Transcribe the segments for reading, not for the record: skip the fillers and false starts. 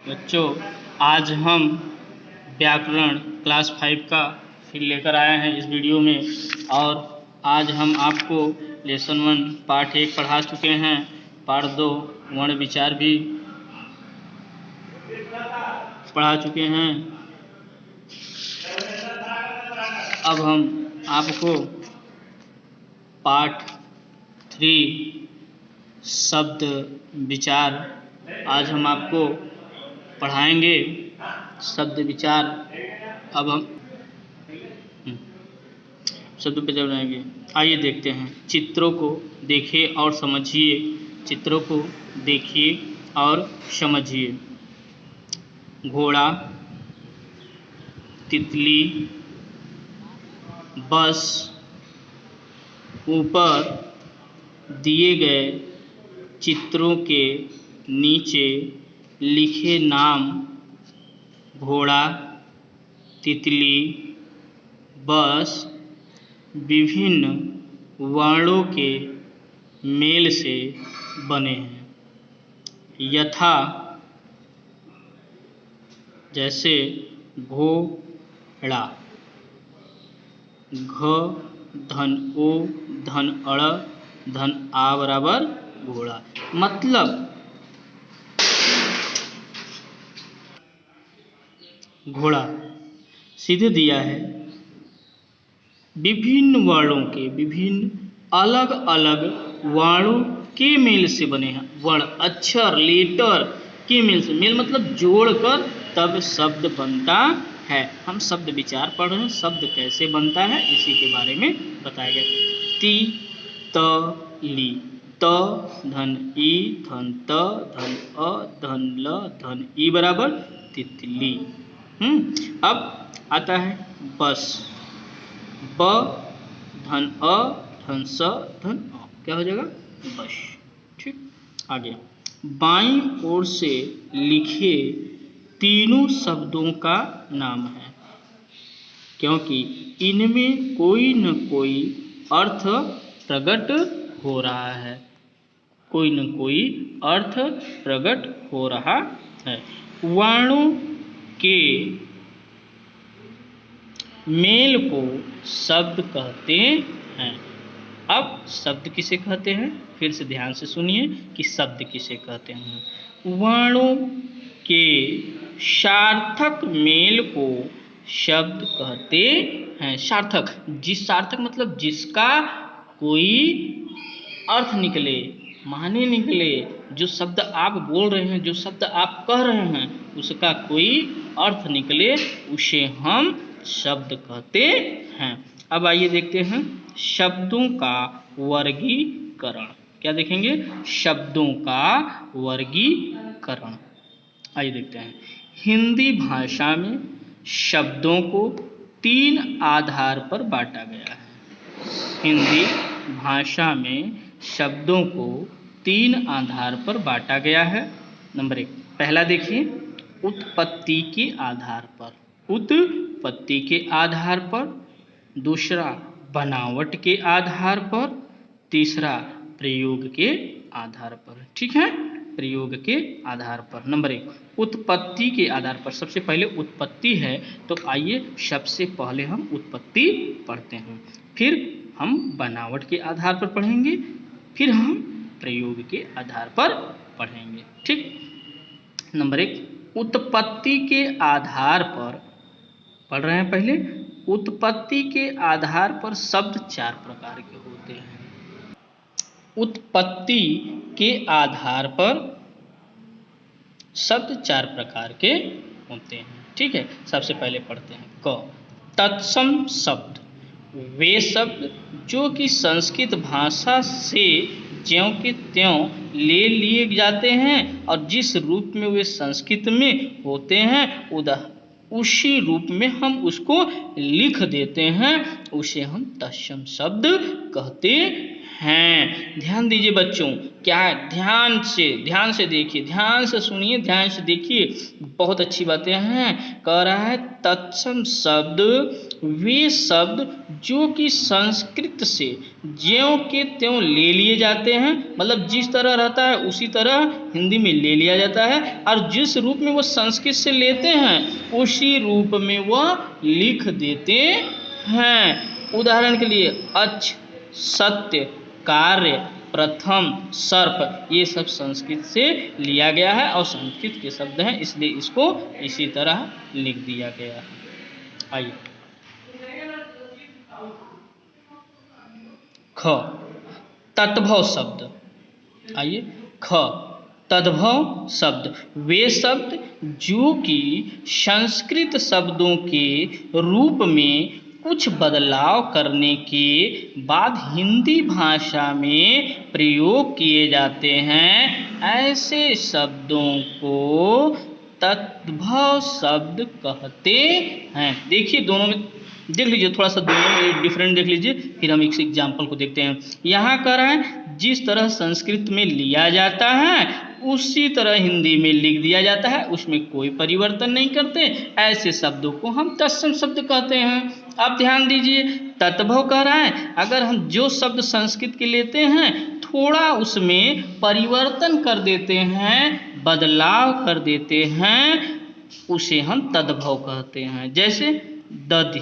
बच्चों, आज हम व्याकरण क्लास 5 का फिर लेकर आए हैं इस वीडियो में। और आज हम आपको लेसन 1 पार्ट 1 पढ़ा चुके हैं। पार्ट 2 वर्ण विचार भी पढ़ा चुके हैं। अब हम आपको पार्ट 3 शब्द विचार आज हम आपको पढ़ाएंगे। शब्द विचार अब हम शब्द पे जाएंगे। आइए देखते हैं। चित्रों को देखिए और समझिए। चित्रों को देखिए और समझिए। घोड़ा, तितली, बस। ऊपर दिए गए चित्रों के नीचे लिखे नाम घोड़ा, तितली, बस विभिन्न वर्णों के मेल से बने हैं। यथा जैसे घोड़ा, घ धन ओ धन अड़ धन आ बराबर घोड़ा। मतलब घोड़ा सीधे दिया है। विभिन्न वर्णों के, विभिन्न अलग अलग वर्णों के मेल से बने हैं। वर्ण, अक्षर, लेटर के मेल से। मेल मतलब जोड़कर तब शब्द बनता है। हम शब्द विचार पढ़ रहे हैं। शब्द कैसे बनता है इसी के बारे में बताया गया। ती त ली, त धन ई धन त धन अ धन ल धन ई बराबर तितली। अब आता है बस। ब धन अ धन स धन अ, क्या हो जाएगा? बस। ठीक, आगे बाईं ओर से लिखे तीनों शब्दों का नाम है, क्योंकि इनमें कोई न कोई अर्थ प्रकट हो रहा है। कोई न कोई अर्थ प्रकट हो रहा है। वर्णों के मेल को शब्द कहते हैं। अब शब्द किसे कहते हैं, फिर से ध्यान से सुनिए कि शब्द किसे कहते हैं। वर्णों के सार्थक मेल को शब्द कहते हैं। सार्थक, जिस सार्थक मतलब जिसका कोई अर्थ निकले, माने निकले। जो शब्द आप बोल रहे हैं, जो शब्द आप कह रहे हैं, उसका कोई अर्थ निकले, उसे हम शब्द कहते हैं। अब आइए देखते हैं शब्दों का वर्गीकरण। क्या देखेंगे? शब्दों का वर्गीकरण। आइए देखते हैं। हिंदी भाषा में शब्दों को 3 आधार पर बांटा गया है। हिंदी भाषा में शब्दों को 3 आधार पर बांटा गया है। नंबर 1, पहला देखिए, उत्पत्ति के आधार पर। उत्पत्ति के आधार पर। दूसरा, बनावट के आधार पर। तीसरा, प्रयोग के आधार पर। ठीक है, प्रयोग के आधार पर। नंबर 1, उत्पत्ति के आधार पर। सबसे पहले उत्पत्ति है, तो आइए सबसे पहले हम उत्पत्ति पढ़ते हैं। फिर हम बनावट के आधार पर पढ़ेंगे। फिर हम प्रयोग के आधार पर पढ़ेंगे। ठीक, नंबर 1, उत्पत्ति के आधार पर पढ़ रहे हैं। पहले उत्पत्ति के आधार पर शब्द 4 प्रकार के होते हैं। उत्पत्ति के आधार पर शब्द 4 प्रकार के होते हैं। ठीक है, सबसे पहले पढ़ते हैं क। तत्सम शब्द वे शब्द जो कि संस्कृत भाषा से ज्यों के त्यों ले लिए जाते हैं और जिस रूप में वे संस्कृत में होते हैं उसी रूप में हम उसको लिख देते हैं, उसे हम तत्सम शब्द कहते हैं। ध्यान दीजिए बच्चों, क्या ध्यान से देखिए, ध्यान से सुनिए, ध्यान से देखिए। बहुत अच्छी बातें हैं। कह रहा है तत्सम शब्द वे शब्द जो कि संस्कृत से ज्यों के त्यों ले लिए जाते हैं, मतलब जिस तरह रहता है उसी तरह हिंदी में ले लिया जाता है, और जिस रूप में वो संस्कृत से लेते हैं उसी रूप में वह लिख देते हैं। उदाहरण के लिए अच्छ, सत्य, कार्य, प्रथम, सर्प, ये सब संस्कृत से लिया गया है और संस्कृत के शब्द हैं, इसलिए इसको इसी तरह लिख दिया गया है। आइए ख, तद्भव शब्द। आइए ख, तद्भव शब्द वे शब्द जो कि संस्कृत शब्दों के रूप में कुछ बदलाव करने के बाद हिंदी भाषा में प्रयोग किए जाते हैं, ऐसे शब्दों को तद्भव शब्द कहते हैं। देखिए दोनों में देख लीजिए, थोड़ा सा दोनों में डिफरेंट देख लीजिए, फिर हम एक एग्जाम्पल को देखते हैं। यहाँ कह रहा है जिस तरह संस्कृत में लिया जाता है उसी तरह हिंदी में लिख दिया जाता है, उसमें कोई परिवर्तन नहीं करते, ऐसे शब्दों को हम तत्सम शब्द कहते हैं। अब ध्यान दीजिए, तद्भव कह रहा है अगर हम जो शब्द संस्कृत के लेते हैं थोड़ा उसमें परिवर्तन कर देते हैं, बदलाव कर देते हैं, उसे हम तद्भव कहते हैं। जैसे दधि,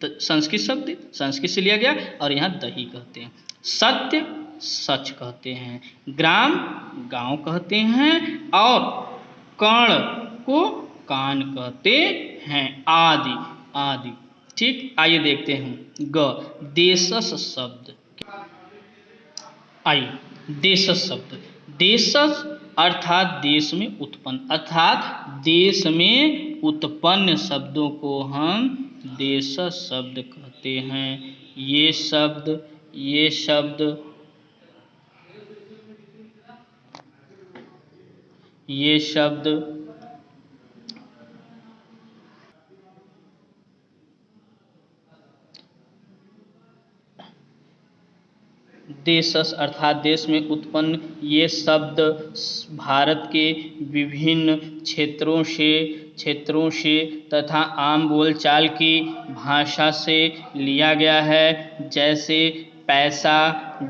संस्कृत शब्द संस्कृत से लिया गया और यहाँ दही कहते हैं। सत्य सच कहते हैं, ग्राम गांव कहते हैं, और कर्ण को कान कहते हैं, आदि आदि। ठीक, आइए देखते हैं ग, देशस शब्द। आइए देशस शब्द, देशस अर्थात देश में उत्पन्न, अर्थात देश में उत्पन्न शब्दों को हम देशस शब्द कहते हैं। ये शब्द देशस अर्थात देश में उत्पन्न ये शब्द भारत के विभिन्न क्षेत्रों से तथा आम बोलचाल की भाषा से लिया गया है। जैसे पैसा,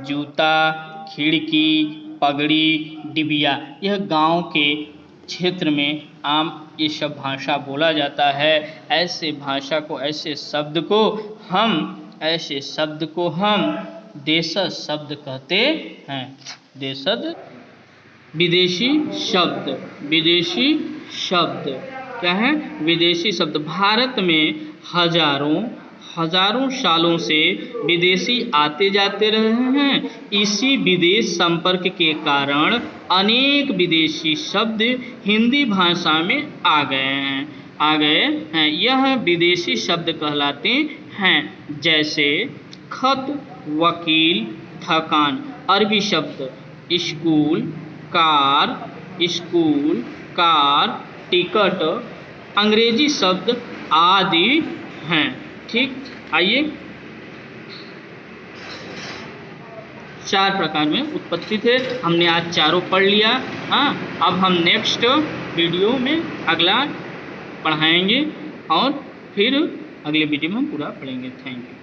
जूता, खिड़की, पगड़ी, डिबिया, यह गांव के क्षेत्र में आम ये सब भाषा बोला जाता है। ऐसे भाषा को, ऐसे शब्द को हम देशज शब्द कहते हैं। देशज विदेशी शब्द क्या है? विदेशी शब्द। भारत में हजारों सालों से विदेशी आते जाते रहे हैं। इसी विदेश संपर्क के कारण अनेक विदेशी शब्द हिंदी भाषा में आ गए हैं। यह विदेशी शब्द कहलाते हैं। जैसे खत, वकील, थकान। अरबी शब्द स्कूल, कार, टिकट। अंग्रेजी शब्द आदि हैं। ठीक, आइए 4 प्रकार में उत्पत्ति थे, हमने आज चारों पढ़ लिया। हाँ, अब हम नेक्स्ट वीडियो में अगला पढ़ाएंगे और फिर अगले वीडियो में हम पूरा पढ़ेंगे। Thank you.